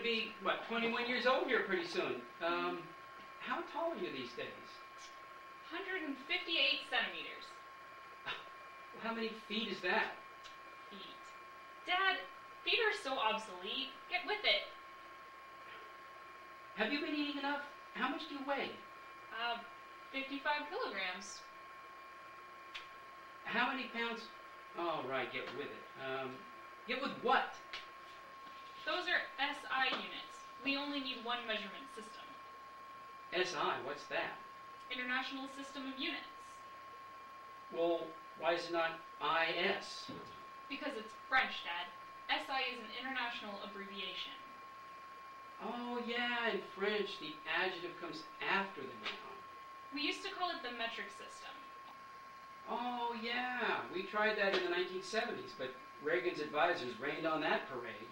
be, what, 21 years old here pretty soon. How tall are you these days? 158 centimeters. How many feet is that? Feet. Dad, feet are so obsolete. Get with it. Have you been eating enough? How much do you weigh? 55 kilograms. How many pounds? Oh, right, get with it. Get with what? Those are SI units. We only need one measurement system. SI, what's that? International System of Units. Well, why is it not IS? Because it's French, Dad. SI is an international abbreviation. Oh, yeah, in French, the adjective comes after the noun. We used to call it the metric system. Oh, yeah, we tried that in the 1970s, but Reagan's advisors rained on that parade.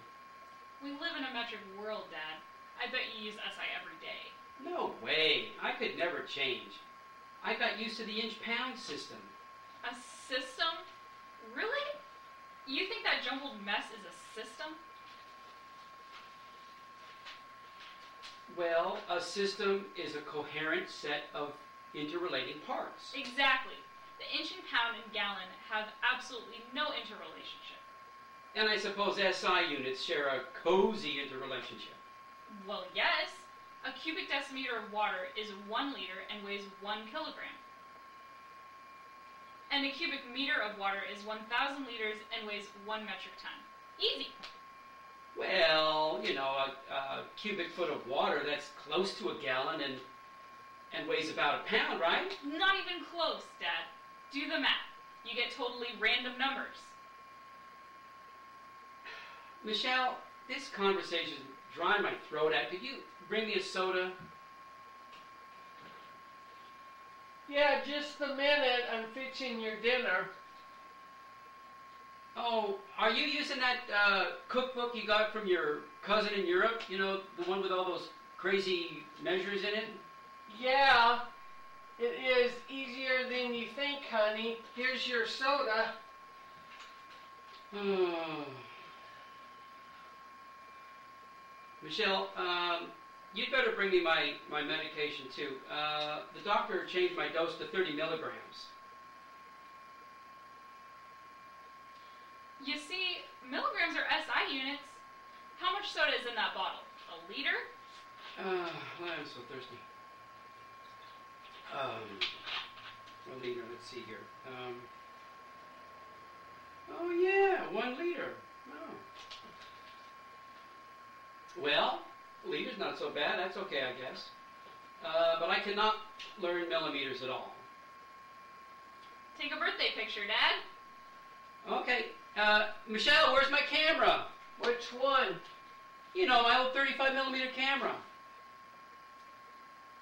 We live in a metric world, Dad. I bet you use SI every day. No way. I could never change. I got used to the inch-pound system. A system? Really? You think that jumbled mess is a system? Well, a system is a coherent set of interrelating parts. Exactly. The inch and pound and gallon have absolutely no interrelationship. And I suppose SI units share a cozy interrelationship. Well, yes. A cubic decimeter of water is 1 liter and weighs 1 kilogram. And a cubic meter of water is 1,000 liters and weighs 1 metric ton. Easy. Well, you know, a cubic foot of water, that's close to a gallon and weighs about a pound, right? Not even close, Dad. Do the math. You get totally random numbers. Michelle, this conversation is drying my throat out. Could you bring me a soda? Yeah, just a minute. I'm fixing your dinner. Oh, are you using that cookbook you got from your cousin in Europe? You know, the one with all those crazy measures in it? Yeah, it is easier than you think, honey. Here's your soda. Michelle, you'd better bring me my medication too. The doctor changed my dose to 30 milligrams. You see, milligrams are SI units. How much soda is in that bottle? A liter? I'm so thirsty. A liter, let's see here. Oh yeah, 1 liter. Oh. Well, a liter's not so bad. That's okay, I guess. But I cannot learn millimeters at all. Take a birthday picture, Dad. Okay. Michelle, where's my camera? Which one? You know, my old 35 millimeter camera.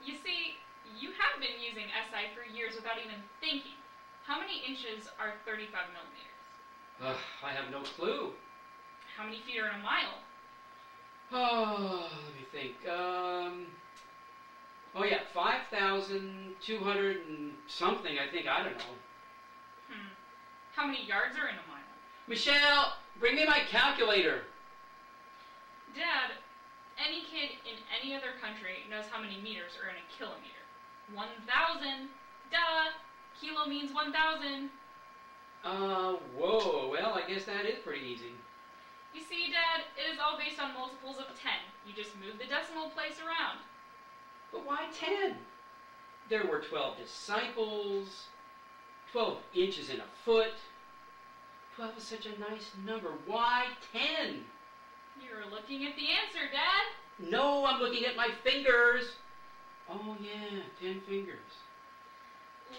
You see, you have been using SI for years without even thinking. How many inches are 35 millimeters? I have no clue. How many feet are in a mile? Oh, let me think. Oh yeah, 5,200 and something, I think. I don't know. How many yards are in a mile? Michelle, bring me my calculator. Dad, any kid in any other country knows how many meters are in a kilometer. 1,000. Duh. Kilo means 1,000. Whoa. Well, I guess that is pretty easy. You see, Dad, it is all based on multiples of 10. You just move the decimal place around. But why 10? There were 12 disciples, 12 inches in a foot. 12 is such a nice number. Why 10? You're looking at the answer, Dad. No, I'm looking at my fingers. Oh, yeah, 10 fingers.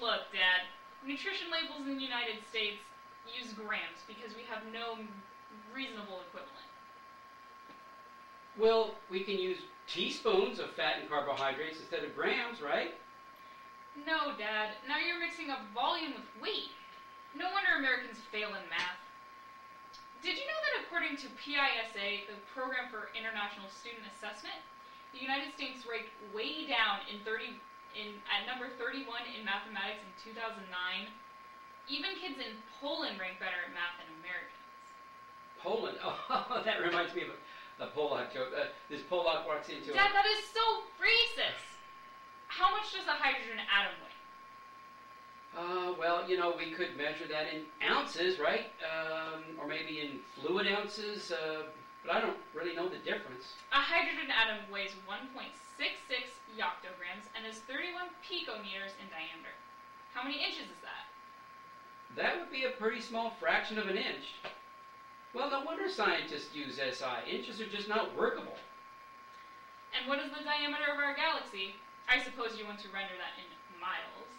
Look, Dad, nutrition labels in the United States use grams because we have no reasonable equivalent. Well, we can use teaspoons of fat and carbohydrates instead of grams, right? No, Dad. Now you're mixing up volume with weight. No wonder Americans fail in math. Did you know that according to PISA, the Program for International Student Assessment, the United States ranked way down at number 31 in mathematics in 2009? Even kids in Poland rank better at math than Americans. Poland? Oh, that reminds me of The Pollock joke. This Pollock walks into Dad, that is so racist. How much does a hydrogen atom weigh? Well, we could measure that in ounces, right? Or maybe in fluid ounces, but I don't really know the difference. A hydrogen atom weighs 1.66 yoctograms and is 31 picometers in diameter. How many inches is that? That would be a pretty small fraction of an inch. Well, no wonder scientists use SI. Inches are just not workable. And what is the diameter of our galaxy? I suppose you want to render that in miles.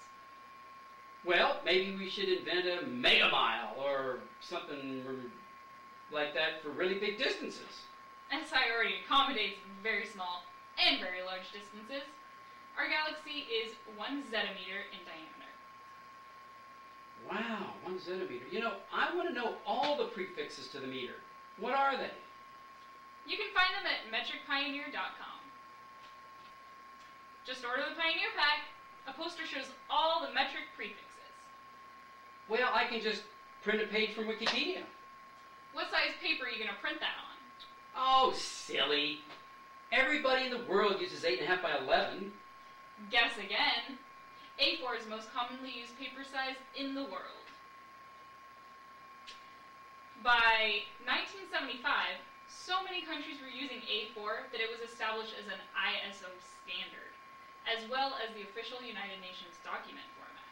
Well, maybe we should invent a megamile or something like that for really big distances. SI already accommodates very small and very large distances. Our galaxy is 1 zetameter in diameter. Wow, 1 zentimeter. I want to know all the prefixes to the meter. What are they? You can find them at metricpioneer.com. Just order the Pioneer Pack. A poster shows all the metric prefixes. Well, I can just print a page from Wikipedia. What size paper are you going to print that on? Oh, silly. Everybody in the world uses 8.5 by 11. Guess again. A4 is the most commonly used paper size in the world. By 1975, so many countries were using A4 that it was established as an ISO standard, as well as the official United Nations document format.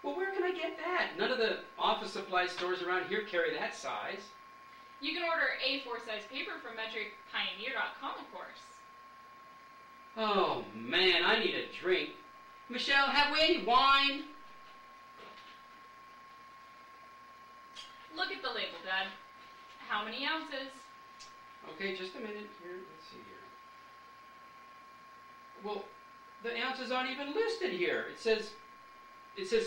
Well, where can I get that? None of the office supply stores around here carry that size. You can order A4 size paper from metricpioneer.com, of course. Oh, man, I need a drink. Michelle, have we any wine? Look at the label, Dad. How many ounces? Okay, just a minute here. Let's see here. Well, the ounces aren't even listed here. It says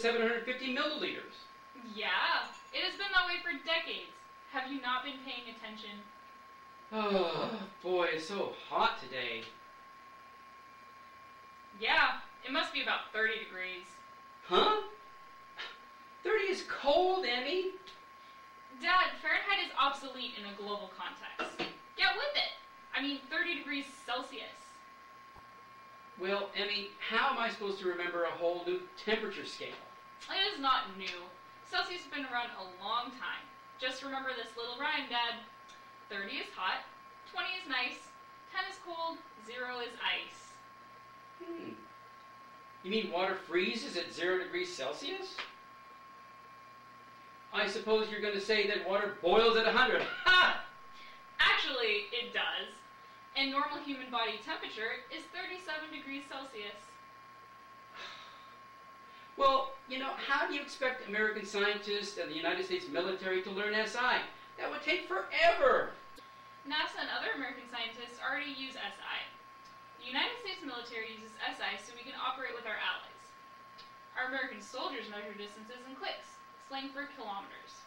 750 milliliters. Yeah, it has been that way for decades. Have you not been paying attention? Oh, boy, it's so hot today. Yeah, it must be about 30 degrees. Huh? 30 is cold, Emmy. Dad, Fahrenheit is obsolete in a global context. Get with it. I mean, 30 degrees Celsius. Well, Emmy, how am I supposed to remember a whole new temperature scale? It is not new. Celsius has been around a long time. Just remember this little rhyme, Dad. 30 is hot, 20 is nice, 10 is cold, 0 is ice. You mean water freezes at 0 degrees Celsius? I suppose you're going to say that water boils at 100. Ha! Actually, it does. And normal human body temperature is 37 degrees Celsius. Well, how do you expect American scientists and the United States military to learn SI? That would take forever. NASA and other American scientists already use SI. The United States military uses SI so we can operate with our allies. Our American soldiers measure distances in clicks, slang for kilometers.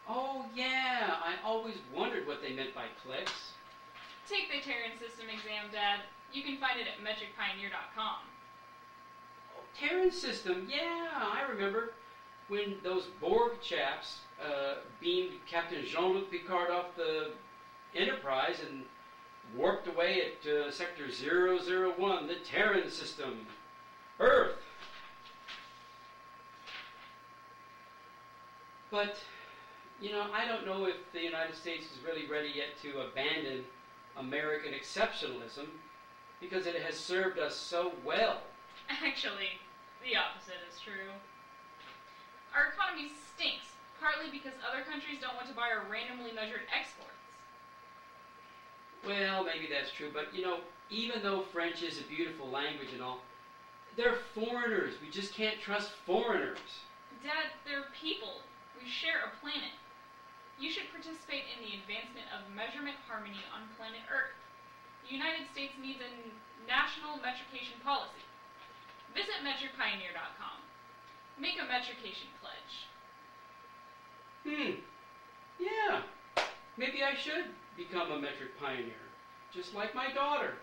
Oh, yeah. I always wondered what they meant by clicks. Take the Terran system exam, Dad. You can find it at metricpioneer.com. Oh, Terran system. Yeah, I remember when those Borg chaps beamed Captain Jean-Luc Picard off the Enterprise and warped away at Sector 001, the Terran system. Earth. But, I don't know if the United States is really ready yet to abandon American exceptionalism because it has served us so well. Actually, the opposite is true. Our economy stinks, partly because other countries don't want to buy our randomly measured exports. Well, maybe that's true, but even though French is a beautiful language and all, they're foreigners. We just can't trust foreigners. Dad, they're people. We share a planet. You should participate in the advancement of measurement harmony on planet Earth. The United States needs a national metrication policy. Visit metricpioneer.com. Make a metrication pledge. Yeah. Maybe I should become a metric pioneer, just like my daughter.